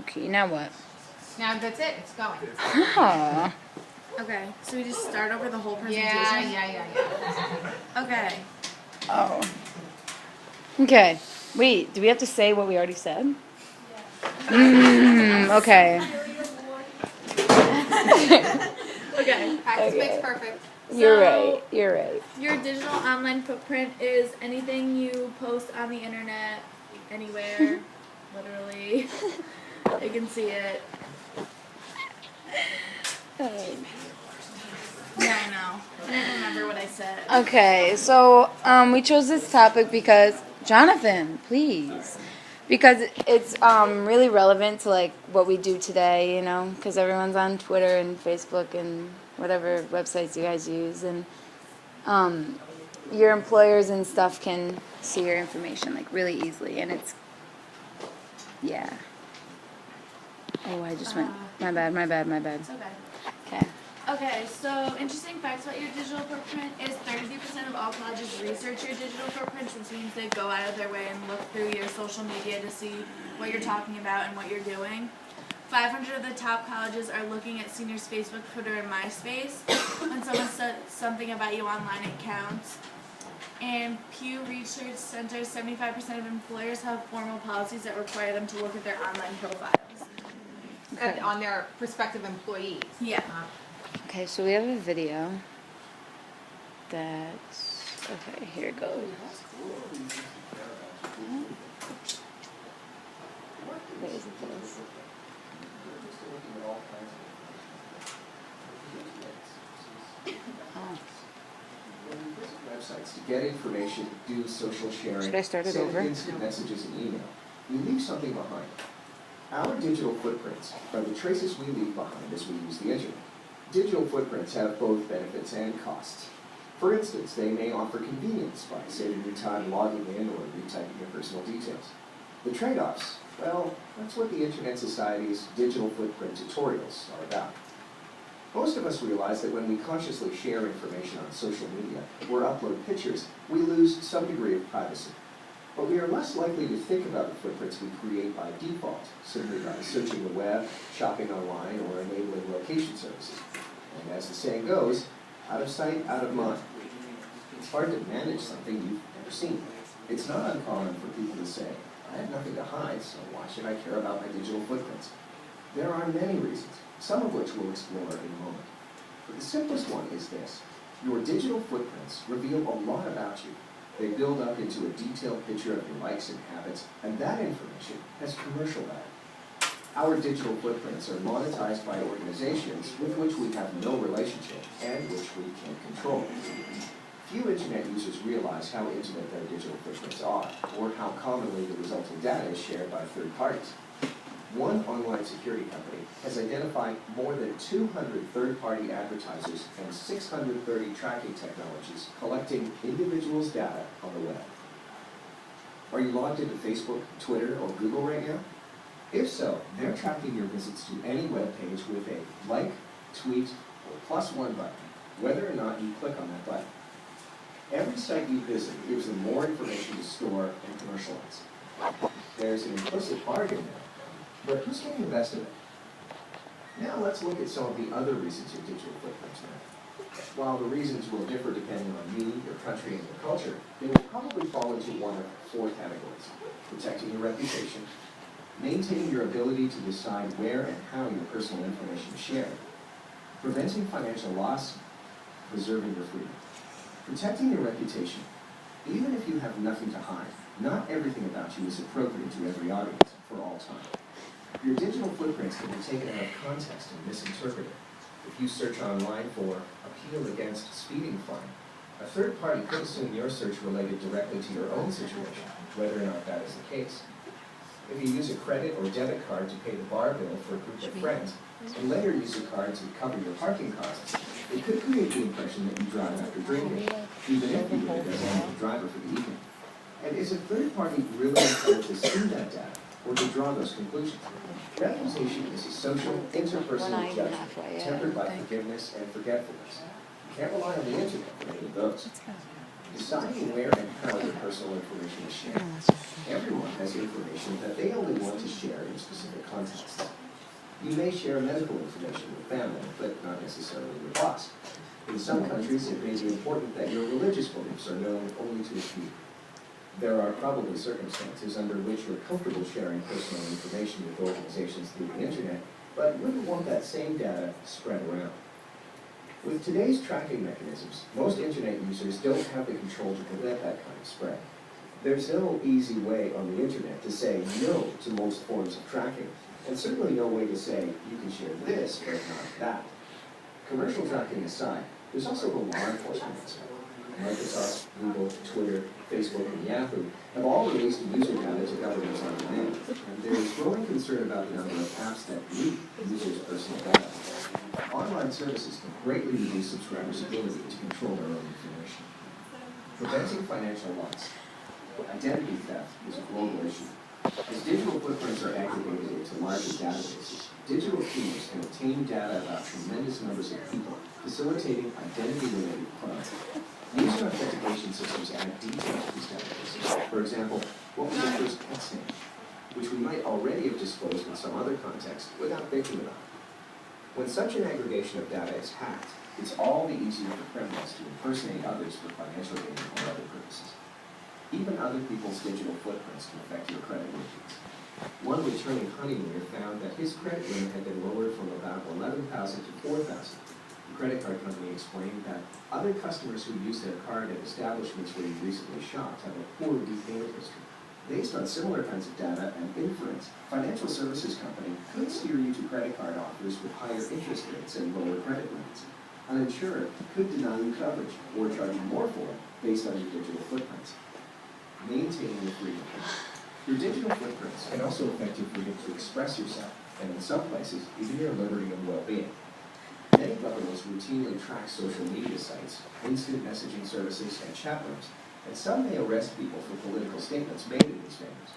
Okay, now what? Now that's it. It's going. Oh. Okay, so we just start over the whole presentation? Yeah. Okay. Oh. Okay. Wait, do we have to say what we already said? Okay. Okay. Practice makes perfect. You're So- right. You're right. Your digital online footprint is anything you post on the internet, anywhere, literally. You can see it. Yeah, I know. I don't remember what I said. Okay, so we chose this topic because Jonathan, please, because it's really relevant to like what we do today, you know, because everyone's on Twitter and Facebook and whatever websites you guys use, and your employers and stuff can see your information like really easily, and it's Oh, I just went. My bad. It's okay. Okay. Okay, so interesting facts about your digital footprint is 33% of all colleges research your digital footprint, which means they go out of their way and look through your social media to see what you're talking about and what you're doing. 500 of the top colleges are looking at seniors' Facebook, Twitter, and MySpace. When someone says something about you online, it counts. And Pew Research Center, 75% of employers have formal policies that require them to look at their online profiles. And on their prospective employees. Yeah. Okay, so we have a video that's, okay, here it goes. Where is it this? Oh. Websites to get information, do social sharing, Should I start it send over? instant messages and email. We leave something behind. Our digital footprints are the traces we leave behind as we use the internet. Digital footprints have both benefits and costs. For instance, they may offer convenience by saving you time logging in or retyping your personal details. The trade-offs, well, that's what the Internet Society's digital footprint tutorials are about. Most of us realize that when we consciously share information on social media or upload pictures, we lose some degree of privacy. But we are less likely to think about the footprints we create by default, simply by searching the web, shopping online, or enabling location services. And as the saying goes, out of sight, out of mind. It's hard to manage something you've never seen. It's not uncommon for people to say, I have nothing to hide, so why should I care about my digital footprints? There are many reasons, some of which we'll explore in a moment. But the simplest one is this. Your digital footprints reveal a lot about you. They build up into a detailed picture of your likes and habits, and that information has commercial value. Our digital footprints are monetized by organizations with which we have no relationship and which we can't control. Few internet users realize how intimate their digital footprints are, or how commonly the resulting data is shared by third parties. One online security company has identified more than 200 third-party advertisers and 630 tracking technologies collecting individuals' data on the web. Are you logged into Facebook, Twitter, or Google right now? If so, they're tracking your visits to any web page with a like, tweet, or +1 button, whether or not you click on that button. Every site you visit gives them more information to store and commercialize. There's an implicit bargain there. But who's getting the best of it? Now let's look at some of the other reasons your digital footprints matter. While the reasons will differ depending on you, your country, and your culture, they will probably fall into one of 4 categories. Protecting your reputation, maintaining your ability to decide where and how your personal information is shared, preventing financial loss, preserving your freedom. Protecting your reputation. Even if you have nothing to hide, not everything about you is appropriate to every audience for all time. Your digital footprints can be taken out of context and misinterpreted. If you search online for appeal against speeding fine, a third party could assume your search related directly to your own situation, whether or not that is the case. If you use a credit or debit card to pay the bar bill for a group of friends, and later use a card to cover your parking costs, it could create the impression that you drive after drinking, even if you were the designated driver for the evening. And is a third party really entitled to see that data, or to draw those conclusions? Reputation is a social, interpersonal judgment, tempered by forgiveness and forgetfulness. You can't rely on the internet for any of those. Deciding where and how your personal information is shared. Everyone has information that they only want to share in specific contexts. You may share medical information with family, but not necessarily your boss. In some countries, it may be important that your religious beliefs are known only to a few. There are probably circumstances under which you're comfortable sharing personal information with organizations through the internet, but wouldn't want that same data spread around. With today's tracking mechanisms, most internet users don't have the control to prevent that kind of spread. There's no easy way on the internet to say no to most forms of tracking, and certainly no way to say you can share this but not that. Commercial tracking aside, there's also the law enforcement aspect. Microsoft, Google, Twitter, Facebook, and Yahoo have all released user data to governments on demand, and there is growing concern about the number of apps that leak users' personal data. Online services can greatly reduce subscribers' ability to control their own information. Preventing financial loss. Identity theft is a global issue. As digital footprints are aggregated into larger databases, digital thieves can obtain data about tremendous numbers of people, facilitating identity-related crime. User authentication systems add detail to these databases. For example, what was the first pet's name, which we might already have disclosed in some other context without thinking about it. When such an aggregation of data is hacked, it's all the easier for criminals to impersonate others for financial gain or other purposes. Even other people's digital footprints can affect your credit ratings. One returning honeymonger found that his credit limit had been lowered from about 11,000 to 4,000. The credit card company explained that other customers who use their card at establishments where he recently shopped have a poor repayment history. Based on similar kinds of data and inference, financial services company could steer you to credit card offers with higher interest rates and lower credit limits. An insurer could deny you coverage or charge you more for it based on your digital footprints. Maintaining your freedom. Your digital footprints can also affect your freedom to express yourself, and in some places, even your liberty and well-being. Many governments routinely track social media sites, instant messaging services, and chat rooms, and some may arrest people for political statements made in these venues.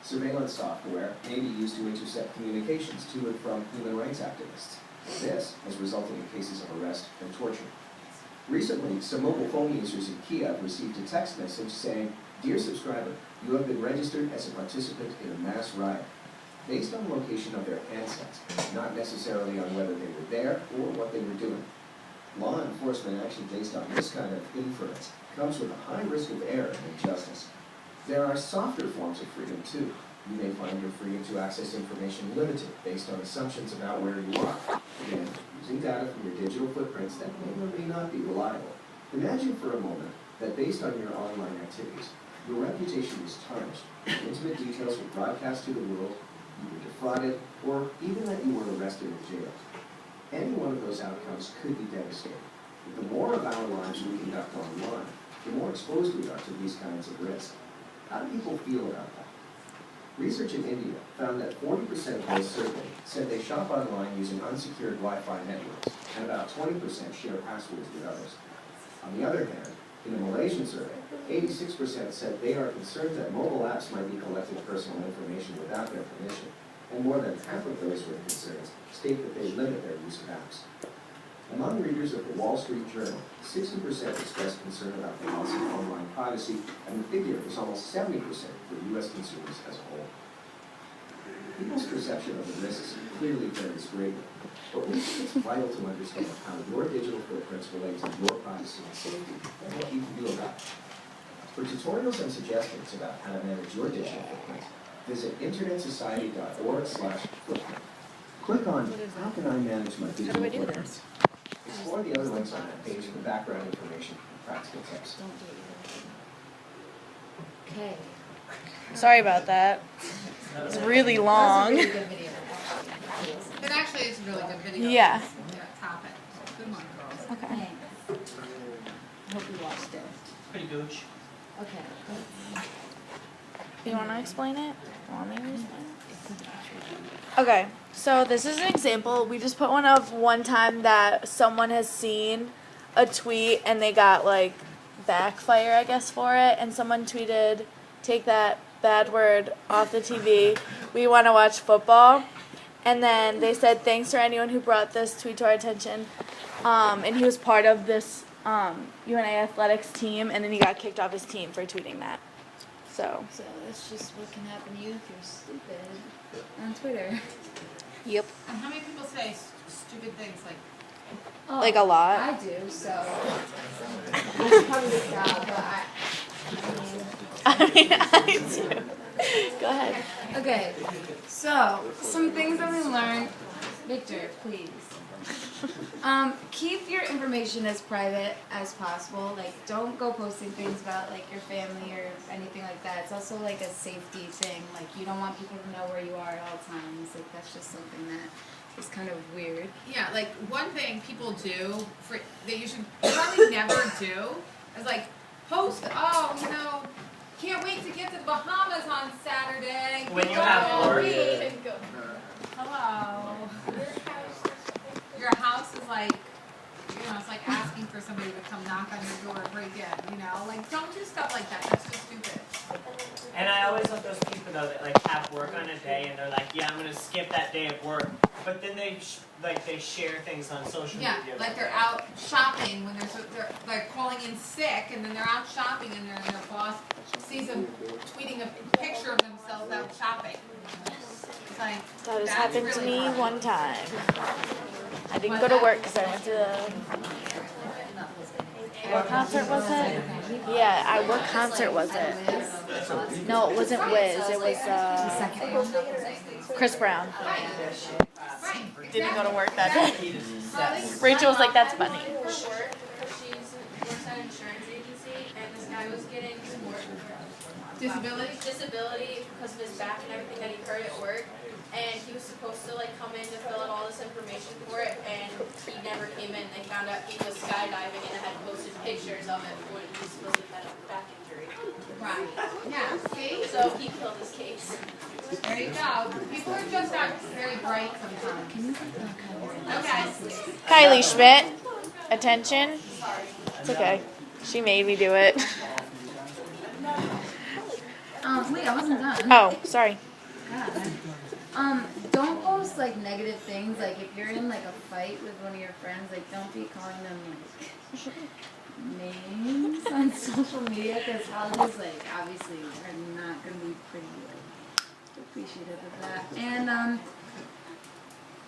Surveillance software may be used to intercept communications to and from human rights activists. This has resulted in cases of arrest and torture. Recently, some mobile phone users in Kiev received a text message saying, "Dear subscriber, you have been registered as a participant in a mass riot," based on the location of their handsets, not necessarily on whether they were there or what they were doing. Law enforcement action based on this kind of inference comes with a high risk of error and injustice. There are softer forms of freedom too. You may find your freedom to access information limited based on assumptions about where you are. Again, using data from your digital footprints that may or may not be reliable. Imagine for a moment that based on your online activities, your reputation is tarnished, intimate details were broadcast to the world, you were defrauded, or even that you were arrested or jailed. Any one of those outcomes could be devastating. But the more of our lives we conduct online, the more exposed we are to these kinds of risks. How do people feel about that? Research in India found that 40% of those surveyed said they shop online using unsecured Wi-Fi networks, and about 20% share passwords with others. On the other hand, in a Malaysian survey, 86% said they are concerned that mobile apps might be collecting personal information without their permission, and more than half of those with concerns state that they limit their use of apps. Among readers of the Wall Street Journal, 60% expressed concern about the loss of online privacy, and the figure was almost 70% for U.S. consumers as a whole. People's perception of the risks clearly varies greatly, but we think it's vital to understand how your digital footprints relate to your privacy and safety, and what you can do about it. For tutorials and suggestions about how to manage your digital footprint, visit internetsociety.org/footprint. Click on How Can I Manage My Digital Footprint? Explore the other links on that page for background information and practical tips. Okay. Sorry about that. It's really long. It actually is a really good video. Yeah. Topic. Good one, girls. Okay. Thanks. I hope you watched it. Pretty gooch. Okay. You want to explain it? Want me to explain it? Okay, so this is an example. We just put one of one time that someone has seen a tweet and they got like backfire, I guess, for it. And someone tweeted, "Take that bad word off the TV. We want to watch football." And then they said, "Thanks for anyone who brought this tweet to our attention." And he was part of this UNA athletics team, and then he got kicked off his team for tweeting that. So So that's just what can happen to you if you're stupid on Twitter. Yep. And how many people say stupid things like, Oh, Like a lot? I do, so it's probably the job, but I mean, I do. Go ahead. okay. So some things that we learned. Victor, please. Keep your information as private as possible. Like, don't go posting things about like your family or anything like that. It's also like a safety thing. Like, you don't want people to know where you are at all times. Like, that's just something that is kind of weird. yeah, like one thing people do that you should probably never do is like post, can't wait to get to the Bahamas on Saturday. When you have work. Hello. Your house is like, it's like asking for somebody to come knock on your door and break in, Like, don't do stuff like that. That's just stupid. And I always love those people though that like have work on a day and they're like, yeah, I'm gonna skip that day of work, but then they share things on social Yeah, media. like they're out shopping when they're calling in sick, and then they're out shopping, and their boss sees them tweeting a picture of themselves out shopping. It's like, That has that's happened to really me hard. one time. I didn't go to work because I went to what concert was it? Yeah, what concert was it? No, it wasn't Wiz. It was Chris Brown. Right. Didn't go to work that day. Rachel was like, "That's funny." For work, she works at an insurance agency, and this guy was getting disability because of his back and everything that he hurt at work. And he was supposed to like come in to fill out all this information for it, and he never came in. They found out he was skydiving and had posted pictures of it when he supposedly had a back injury. Right. Yeah. See? So he killed his case. There you go. People are just not very bright sometimes. Okay. Kylie Schmidt, attention. It's okay. She made me do it. Wait, I wasn't done. Oh, sorry. Don't post like negative things. Like, if you're in like a fight with one of your friends, like, don't be calling them like names on social media, because colleges like obviously are not gonna be pretty appreciative of that. And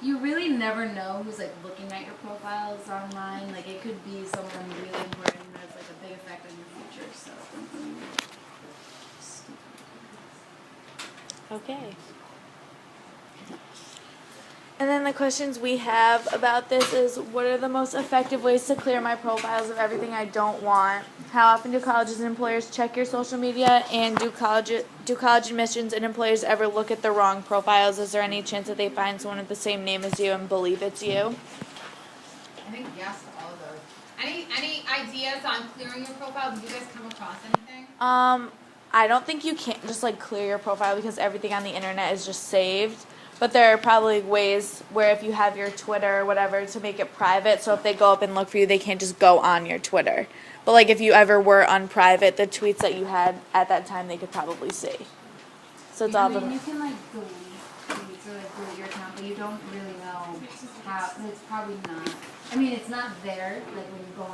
you really never know who's like looking at your profiles online. Like, it could be someone really important that has like a big effect on your future. So don't be stupid. Okay. And then the questions we have about this is, what are the most effective ways to clear my profiles of everything I don't want? How often do colleges and employers check your social media? And do college admissions and employers ever look at the wrong profiles? Is there any chance that they find someone with the same name as you and believe it's you? I think yes to all of those. Any ideas on clearing your profile? Did you guys come across anything? I don't think you can just like clear your profile because everything on the internet is just saved. But there are probably ways where if you have your Twitter or whatever to make it private, so if they go up and look for you, they can't just go on your Twitter. But like if you ever were unprivate, the tweets that you had at that time, they could probably see. So it's all I mean, the... you can like delete tweets or like delete your account, but you don't really know how. It's probably not. I mean, it's not there. Like when you go on a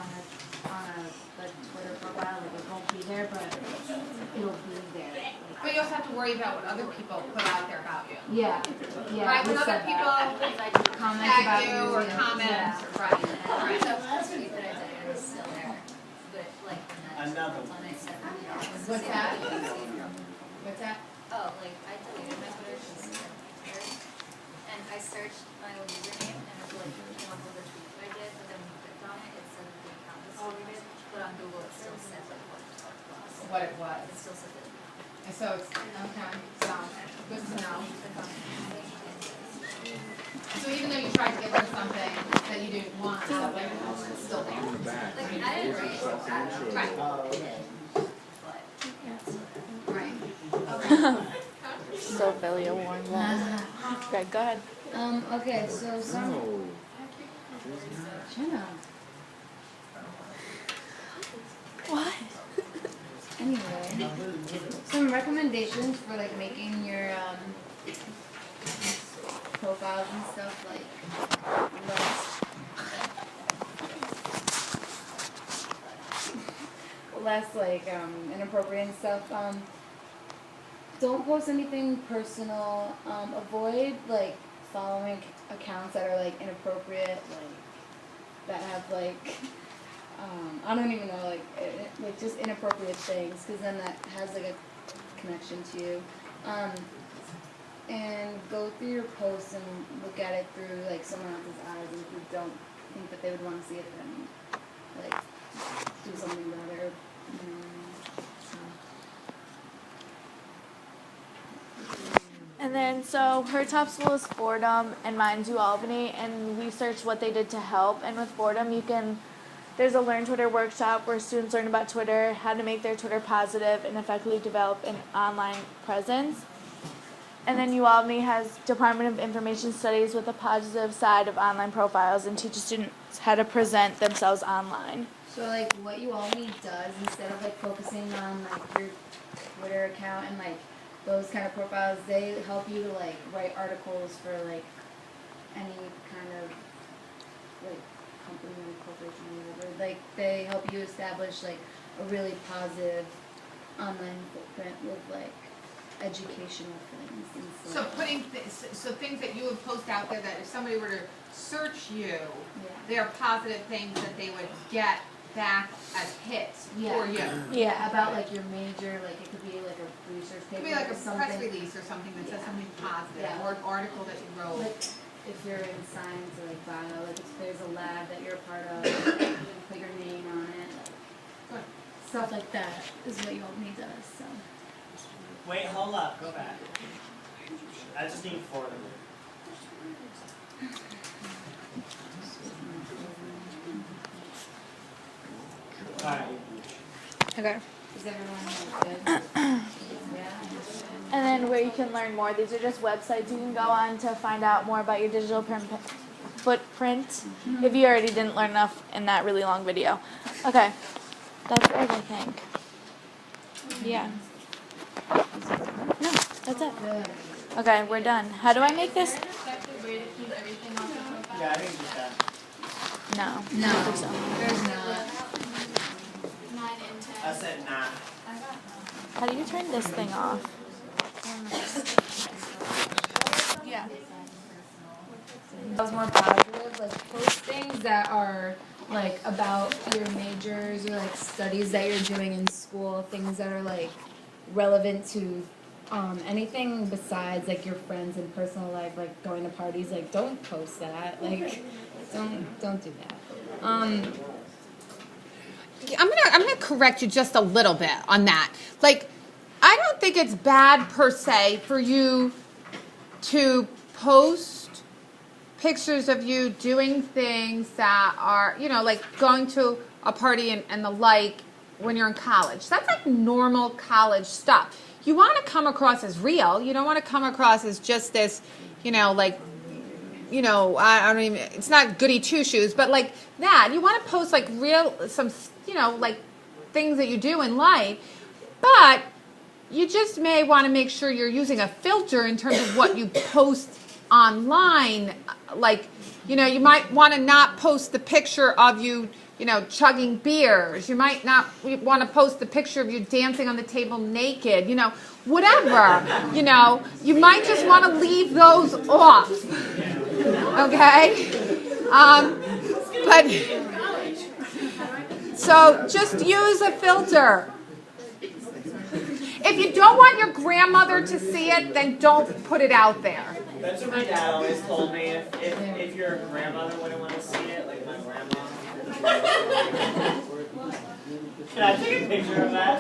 Twitter profile, like it won't be there, but it'll be there. But you also have to worry about what other people put out there about you. Yeah, yeah. Right? we When other said people that. Comment tag about you or yeah. comment. Yeah. Right. Right. Another one. What's that? What's that? Oh, like I deleted my Twitter and I searched my own username and it like came up with a tweet that I did, but then when you clicked on it, it said that the account was deleted, but on Google it still says like What it was. it still says it. And so it's okay. So good to know. So even though you tried to get rid of something that you didn't want, it's still there. Like I didn't write it. Right. But Right. So Philly warned that. Greg, go ahead. Okay, so some. Jenna. What? Anyway, some recommendations for like making your profiles and stuff like less like inappropriate and stuff. Don't post anything personal. Avoid like following accounts that are like inappropriate, like that have like I don't even know, like just inappropriate things, because then that has like a connection to you. And go through your posts and look at it through like someone else's eyes, and if you don't think that they would want to see it, then like do something about it. And then, so her top school is Fordham, and mine's UAlbany, and we searched what they did to help. And with Fordham, there's a Learn Twitter workshop where students learn about Twitter, how to make their Twitter positive, and effectively develop an online presence. And then UAlbany has Department of Information Studies with a positive side of online profiles and teaches students how to present themselves online. So like what UAlbany does, instead of like focusing on like your Twitter account and like those kind of profiles, they help you to like write articles for like any kind of like company or corporation or whatever. Like they help you establish like a really positive online footprint with like educational things and So stuff. so things that you would post out there that if somebody were to search you, Yeah. they're positive things that they would get back as hits for you. Yeah, about like your major, like it could be like a research It paper could be like or a something. press release or something that says Yeah. something positive, Yeah. or an article that you wrote. Like if you're in science or like bio, like if there's a lab that you're a part of, you can put your name on it. Good. Stuff like that is what UAlbany does. So. Wait, hold up, go back. I just need 4 of them. Alright. Okay. Is everyone good? Yeah. And then where you can learn more, these are just websites you can go on to find out more about your digital footprint, if you already didn't learn enough in that really long video. Okay, that's it, I think. Yeah. No, that's it. Good. Okay, we're done. How do I make this? Is there an effective way to keep everything off the profile? Yeah, I think just that. No. No, I don't think so. there's not. 9 and 10. I said nah. How do you turn this thing off? Yeah. I was more positive, like post things that are like about your majors or like studies that you're doing in school, things that are like relevant to anything besides like your friends and personal life, like going to parties. Like don't post that. Like don't do that. I'm gonna correct you just a little bit on that. Like, I don't think it's bad per se for you to post pictures of you doing things that are, you know, like going to a party and the like when you're in college. That's like normal college stuff. You want to come across as real. You don't want to come across as just this, you know, like, you know, I don't even, it's not goody two shoes, but like that. You want to post like some, you know, like things that you do in life, but you just may want to make sure you're using a filter in terms of what you post online. Like, you know, you might want to not post the picture of you, you know, chugging beers. You might not want to post the picture of you dancing on the table naked, you know, whatever. You know, you might just want to leave those off. Okay? But, so just use a filter. If you don't want your grandmother to see it, then don't put it out there. That's what my dad always told me. If your grandmother wouldn't want to see it, like my grandma. Can I take a picture of that?